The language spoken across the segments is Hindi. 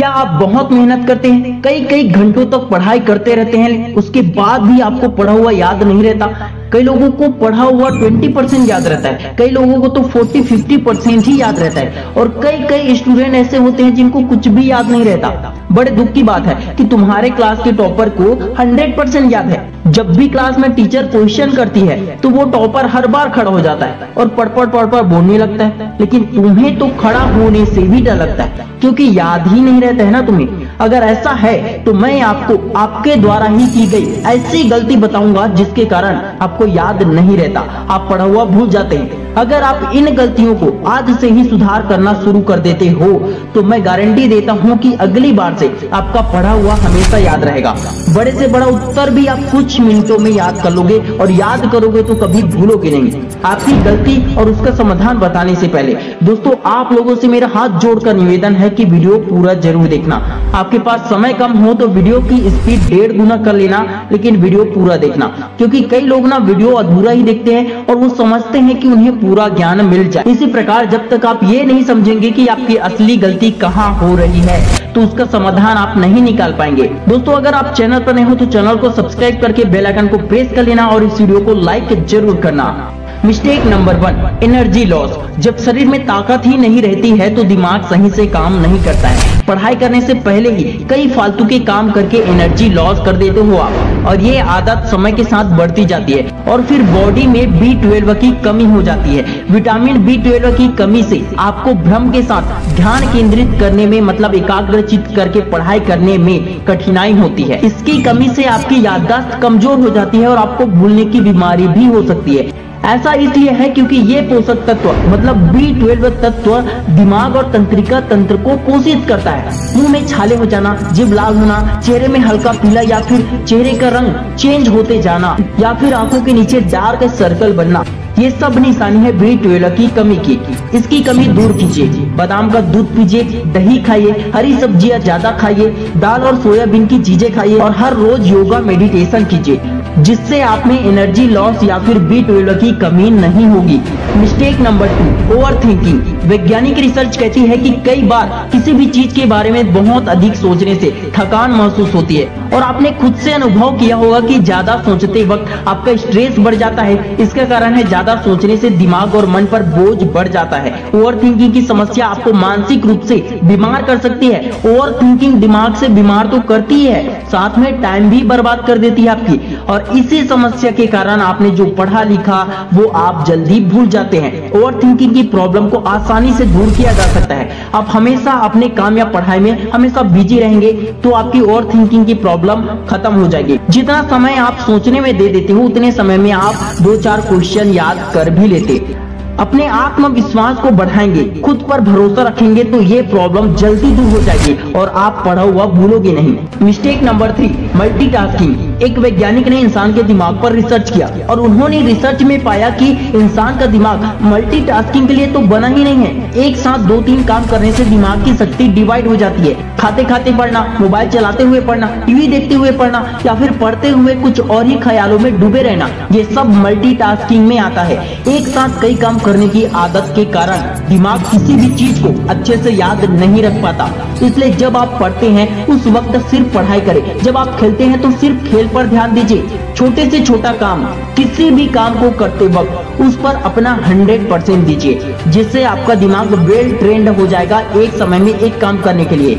क्या आप बहुत मेहनत करते हैं, कई कई घंटों तक पढ़ाई करते रहते हैं, उसके बाद भी आपको पढ़ा हुआ याद नहीं रहता? कई लोगों को पढ़ा हुआ 20% याद रहता है, कई लोगों को तो 40-50% ही याद रहता है, और कई कई स्टूडेंट ऐसे होते हैं जिनको कुछ भी याद नहीं रहता। बड़े दुख की बात है कि तुम्हारे क्लास के टॉपर को 100% याद है। जब भी क्लास में टीचर क्वेश्चन करती है तो वो टॉपर हर बार खड़ा हो जाता है और पढ़ बोलने लगता है, लेकिन तुम्हें तो खड़ा होने से भी डर लगता है क्योंकि याद ही नहीं रहता है ना तुम्हें। अगर ऐसा है तो मैं आपको आपके द्वारा ही की गई ऐसी गलती बताऊंगा जिसके कारण आपको याद नहीं रहता, आप पढ़ा हुआ भूल जाते हैं। अगर आप इन गलतियों को आज से ही सुधार करना शुरू कर देते हो तो मैं गारंटी देता हूं कि अगली बार से आपका पढ़ा हुआ हमेशा याद रहेगा। बड़े से बड़ा उत्तर भी आप कुछ मिनटों में याद कर लोगे, और याद करोगे तो कभी भूलोगे नहीं। आपकी गलती और उसका समाधान बताने से पहले दोस्तों आप लोगों से मेरा हाथ जोड़कर निवेदन है कि वीडियो पूरा जरूर देखना। आपके पास समय कम हो तो वीडियो की स्पीड 1.5 गुना कर लेना, लेकिन वीडियो पूरा देखना, क्योंकि कई लोग ना वीडियो अधूरा ही देखते हैं और वो समझते हैं कि उन्हें पूरा ज्ञान मिल जाए। इसी प्रकार जब तक आप ये नहीं समझेंगे कि आपकी असली गलती कहाँ हो रही है तो उसका समाधान आप नहीं निकाल पाएंगे। दोस्तों अगर आप चैनल पर नए हो तो चैनल को सब्सक्राइब करके बेल आइकन को प्रेस कर लेना और इस वीडियो को लाइक जरूर करना। Mistake number 1, energy loss. जब शरीर में ताकत ही नहीं रहती है तो दिमाग सही से काम नहीं करता है। पढ़ाई करने से पहले ही कई फालतू के काम करके एनर्जी लॉस कर देते हो आप, और ये आदत समय के साथ बढ़ती जाती है और फिर बॉडी में B12 की कमी हो जाती है। विटामिन B12 की कमी से आपको भ्रम के साथ ध्यान केंद्रित करने में, मतलब एकाग्रचित करके पढ़ाई करने में कठिनाई होती है। इसकी कमी से आपकी याददाश्त कमजोर हो जाती है और आपको भूलने की बीमारी भी हो सकती है। ऐसा इसलिए है क्योंकि ये पोषक तत्व मतलब B12 तत्व दिमाग और तंत्रिका तंत्र को पोषित करता है। मुंह में छाले हो जाना, जीभ लाल होना, चेहरे में हल्का पीला या फिर चेहरे का रंग चेंज होते जाना, या फिर आंखों के नीचे डार्क सर्कल बनना, ये सब निशानी है B12 की कमी की। इसकी कमी दूर कीजिए। बादाम का दूध पीजिए, दही खाइए, हरी सब्जियां ज्यादा खाइए, दाल और सोयाबीन की चीजें खाइए और हर रोज योगा मेडिटेशन कीजिए, जिससे आप में एनर्जी लॉस या फिर B12 की कमी नहीं होगी। Mistake number 2, over thinking. वैज्ञानिक रिसर्च कहती है कि कई बार किसी भी चीज के बारे में बहुत अधिक सोचने से थकान महसूस होती है, और आपने खुद से अनुभव किया होगा कि ज्यादा सोचते वक्त आपका स्ट्रेस बढ़ जाता है। इसका कारण है ज्यादा सोचने से दिमाग और मन पर बोझ बढ़ जाता है। ओवर थिंकिंग की समस्या आपको मानसिक रूप से बीमार कर सकती है। ओवर थिंकिंग दिमाग से बीमार तो करती है, साथ में टाइम भी बर्बाद कर देती है आपकी, और इसी समस्या के कारण आपने जो पढ़ा लिखा वो आप जल्दी भूल जाते हैं। ओवर थिंकिंग की प्रॉब्लम को आसानी से दूर किया जा सकता है। आप हमेशा अपने काम या पढ़ाई में हमेशा बिजी रहेंगे तो आपकी ओवर थिंकिंग की प्रॉब्लम खत्म हो जाएगी। जितना समय आप सोचने में दे देते हो उतने समय में आप 2-4 क्वेश्चन याद कर भी लेते। अपने आत्मविश्वास को बढ़ाएंगे, खुद पर भरोसा रखेंगे तो ये प्रॉब्लम जल्दी दूर हो जाएगी और आप पढ़ा हुआ भूलोगे नहीं। Mistake number 3, multitasking. एक वैज्ञानिक ने इंसान के दिमाग पर रिसर्च किया और उन्होंने रिसर्च में पाया कि इंसान का दिमाग मल्टीटास्किंग के लिए तो बना ही नहीं है। एक साथ 2-3 काम करने से दिमाग की शक्ति डिवाइड हो जाती है। खाते खाते पढ़ना, मोबाइल चलाते हुए पढ़ना, टीवी देखते हुए पढ़ना या फिर पढ़ते हुए कुछ और ही ख्यालों में डूबे रहना, ये सब मल्टीटास्किंग में आता है। एक साथ कई काम करने की आदत के कारण दिमाग किसी भी चीज को अच्छे से याद नहीं रख पाता। इसलिए जब आप पढ़ते हैं उस वक्त सिर्फ पढ़ाई करें, जब आप खेलते हैं तो सिर्फ खेल पर ध्यान दीजिए। छोटे से छोटा काम, किसी भी काम को करते वक्त उस पर अपना 100% दीजिए, जिससे आपका दिमाग वेल ट्रेंड हो जाएगा एक समय में एक काम करने के लिए।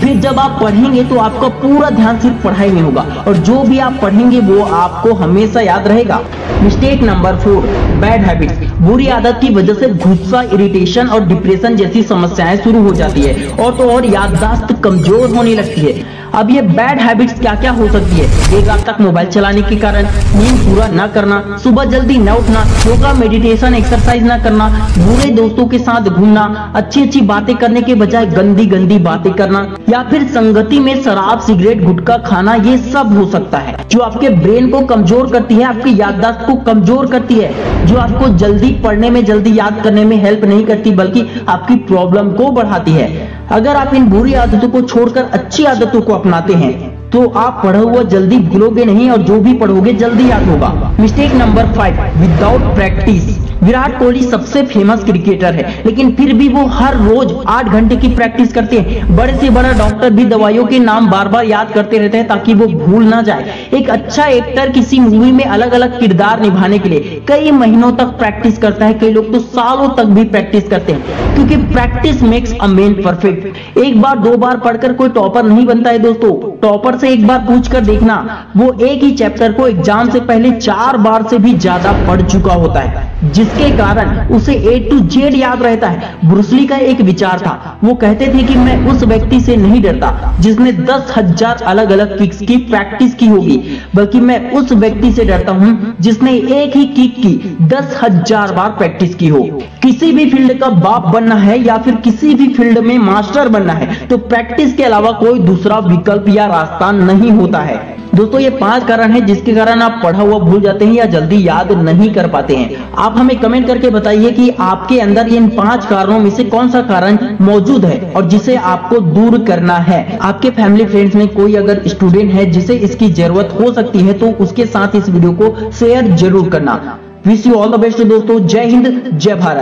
फिर जब आप पढ़ेंगे तो आपका पूरा ध्यान सिर्फ पढ़ाई में होगा और जो भी आप पढ़ेंगे वो आपको हमेशा याद रहेगा। Mistake number 4, bad habits. बुरी आदत की वजह से गुस्सा, इरिटेशन और डिप्रेशन जैसी समस्याएं शुरू हो जाती है और तो और याददाश्त कमजोर होने लगती है। अब ये बैड हैबिट्स क्या क्या हो सकती है? एक रात तक मोबाइल चलाने के कारण, नींद पूरा न करना, सुबह जल्दी न उठना, योगा मेडिटेशन एक्सरसाइज न करना, बुरे दोस्तों के साथ घूमना, अच्छी अच्छी बातें करने के बजाय गंदी गंदी बातें करना, या फिर संगति में शराब, सिगरेट, गुटखा खाना, ये सब हो सकता है जो आपके ब्रेन को कमजोर करती है, आपकी याददाश्त को कमजोर करती है, जो आपको जल्दी पढ़ने में, जल्दी याद करने में हेल्प नहीं करती बल्कि आपकी प्रॉब्लम को बढ़ाती है। अगर आप इन बुरी आदतों को छोड़कर अच्छी आदतों को अपनाते हैं तो आप पढ़ा हुआ जल्दी भूलोगे नहीं और जो भी पढ़ोगे जल्दी याद होगा। Mistake number 5, without practice. Virat Kohli सबसे फेमस क्रिकेटर है, लेकिन फिर भी वो हर रोज 8 घंटे की प्रैक्टिस करते हैं। बड़े से बड़ा डॉक्टर भी दवाइयों के नाम बार बार याद करते रहते हैं ताकि वो भूल ना जाए। एक अच्छा एक्टर किसी मूवी में अलग अलग किरदार निभाने के लिए कई महीनों तक प्रैक्टिस करता है, कई लोग तो सालों तक भी प्रैक्टिस करते हैं, क्योंकि practice makes a man perfect. एक बार 2 बार पढ़कर कोई टॉपर नहीं बनता है दोस्तों। टॉपर से एक बार पूछकर देखना, वो एक ही चैप्टर को एग्जाम से पहले 4 बार से भी ज्यादा पढ़ चुका होता है, जिसके कारण उसे A to Z याद रहता है। ब्रूस ली का एक विचार था, वो कहते थे कि मैं उस व्यक्ति से नहीं डरता जिसने 10,000 अलग अलग किक्स की प्रैक्टिस की होगी, बल्कि मैं उस व्यक्ति से डरता हूं जिसने एक ही किक की 10,000 बार प्रैक्टिस की हो। किसी भी फील्ड का बाप बनना है या फिर किसी भी फील्ड में मास्टर बनना है तो प्रैक्टिस के अलावा कोई दूसरा विकल्प या रास्ता नहीं होता है। दोस्तों ये 5 कारण हैं जिसके कारण आप पढ़ा हुआ भूल जाते हैं या जल्दी याद नहीं कर पाते हैं। आप हमें कमेंट करके बताइए कि आपके अंदर इन 5 कारणों में से कौन सा कारण मौजूद है और जिसे आपको दूर करना है। आपके फैमिली फ्रेंड्स में कोई अगर स्टूडेंट है जिसे इसकी जरूरत हो सकती है तो उसके साथ इस वीडियो को शेयर जरूर करना। Wish you all the best दोस्तों। जय हिंद, जय भारत।